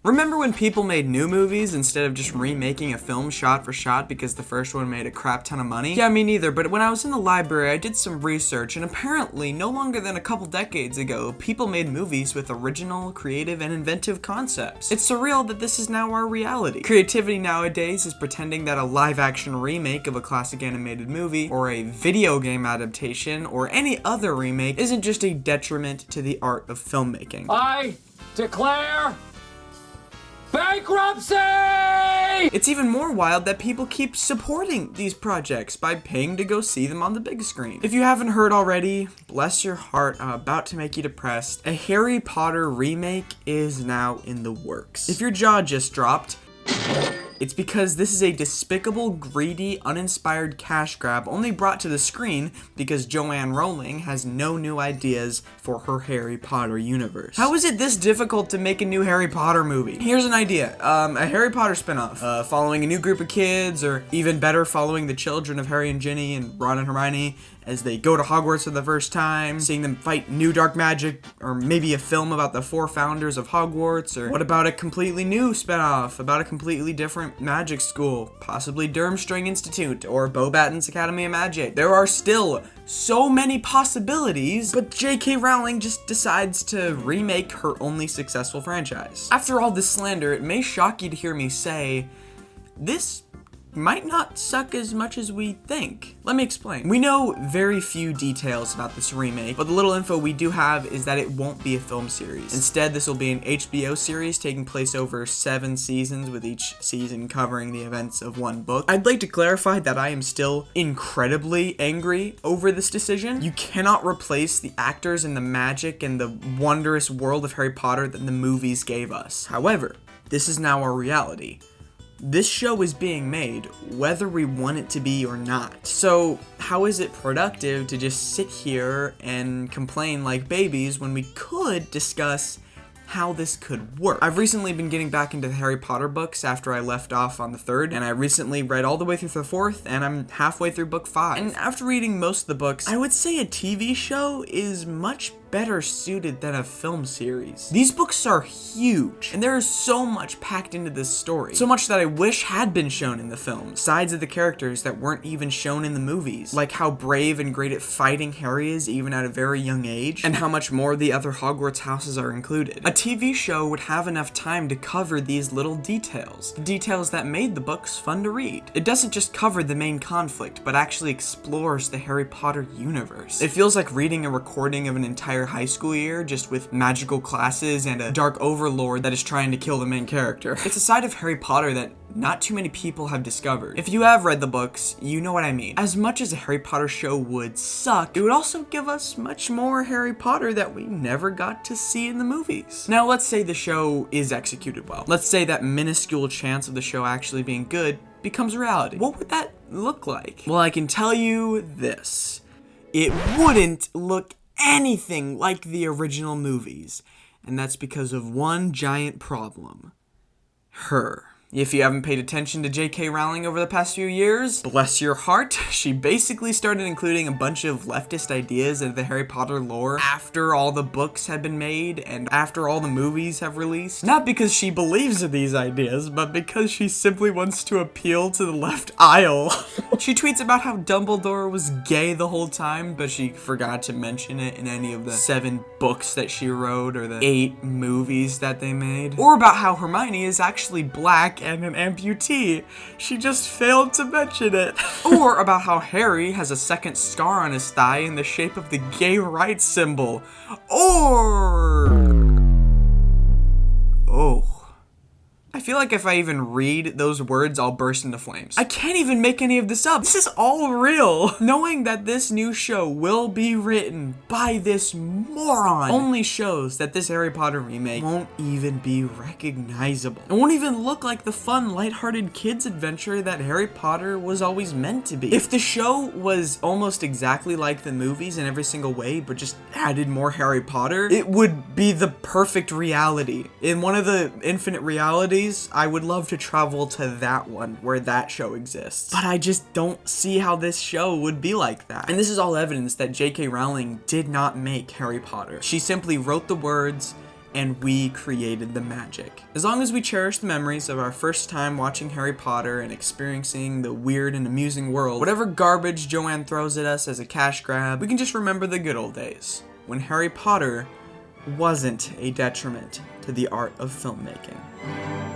Remember when people made new movies instead of just remaking a film shot for shot because the first one made a crap ton of money? Yeah, me neither, but when I was in the library, I did some research, and apparently, no longer than a couple decades ago, people made movies with original, creative, and inventive concepts. It's surreal that this is now our reality. Creativity nowadays is pretending that a live-action remake of a classic animated movie, or a video game adaptation, or any other remake isn't just a detriment to the art of filmmaking. I declare bankruptcy! It's even more wild that people keep supporting these projects by paying to go see them on the big screen. If you haven't heard already, bless your heart, I'm about to make you depressed. A Harry Potter remake is now in the works. If your jaw just dropped, it's because this is a despicable, greedy, uninspired cash grab only brought to the screen because Joanne Rowling has no new ideas for her Harry Potter universe. How is it this difficult to make a new Harry Potter movie? Here's an idea, a Harry Potter spinoff, following a new group of kids, or even better, following the children of Harry and Ginny and Ron and Hermione as they go to Hogwarts for the first time, seeing them fight new dark magic, or maybe a film about the 4 founders of Hogwarts, or what about a completely new spinoff about a completely different magic school, possibly Durmstrang Institute, or Beauxbaton's Academy of Magic. There are still so many possibilities, but J.K. Rowling just decides to remake her only successful franchise. After all this slander, it may shock you to hear me say, this might not suck as much as we think. Let me explain. We know very few details about this remake, but the little info we do have is that it won't be a film series. Instead, this will be an HBO series taking place over 7 seasons, with each season covering the events of one book. I'd like to clarify that I am still incredibly angry over this decision. You cannot replace the actors and the magic and the wondrous world of Harry Potter that the movies gave us. However, this is now our reality. This show is being made, whether we want it to be or not. So, how is it productive to just sit here and complain like babies when we could discuss how this could work? I've recently been getting back into the Harry Potter books after I left off on the 3rd, and I recently read all the way through the 4th, and I'm halfway through book 5. And after reading most of the books, I would say a TV show is much better suited than a film series. These books are huge, and there is so much packed into this story. So much that I wish had been shown in the film. Sides of the characters that weren't even shown in the movies. Like how brave and great at fighting Harry is even at a very young age, and how much more the other Hogwarts houses are included. A TV show would have enough time to cover these little details. The details that made the books fun to read. It doesn't just cover the main conflict, but actually explores the Harry Potter universe. It feels like reading a recording of an entire high school year, just with magical classes and a dark overlord that is trying to kill the main character. It's a side of Harry Potter that not too many people have discovered. If you have read the books, you know what I mean. As much as a Harry Potter show would suck, it would also give us much more Harry Potter that we never got to see in the movies. Now, let's say the show is executed well. Let's say that minuscule chance of the show actually being good becomes reality. What would that look like? Well, I can tell you this. It wouldn't look anything like the original movies, and that's because of one giant problem: her. If you haven't paid attention to J.K. Rowling over the past few years, bless your heart, she basically started including a bunch of leftist ideas into the Harry Potter lore after all the books had been made and after all the movies have released. Not because she believes in these ideas, but because she simply wants to appeal to the left aisle. She tweets about how Dumbledore was gay the whole time, but she forgot to mention it in any of the 7 books that she wrote or the 8 movies that they made. Or about how Hermione is actually black and an amputee. She just failed to mention it. Or about how Harry has a second scar on his thigh in the shape of the gay rights symbol. Or... oh. I feel like if I even read those words, I'll burst into flames. I can't even make any of this up. This is all real. Knowing that this new show will be written by this moron only shows that this Harry Potter remake won't even be recognizable. It won't even look like the fun, lighthearted kids adventure that Harry Potter was always meant to be. If the show was almost exactly like the movies in every single way, but just added more Harry Potter, it would be the perfect reality. In one of the infinite realities, I would love to travel to that one where that show exists. But I just don't see how this show would be like that. And this is all evidence that J.K. Rowling did not make Harry Potter. She simply wrote the words and we created the magic. As long as we cherish the memories of our first time watching Harry Potter and experiencing the weird and amusing world, whatever garbage Joanne throws at us as a cash grab, we can just remember the good old days, when Harry Potter wasn't a detriment to the art of filmmaking.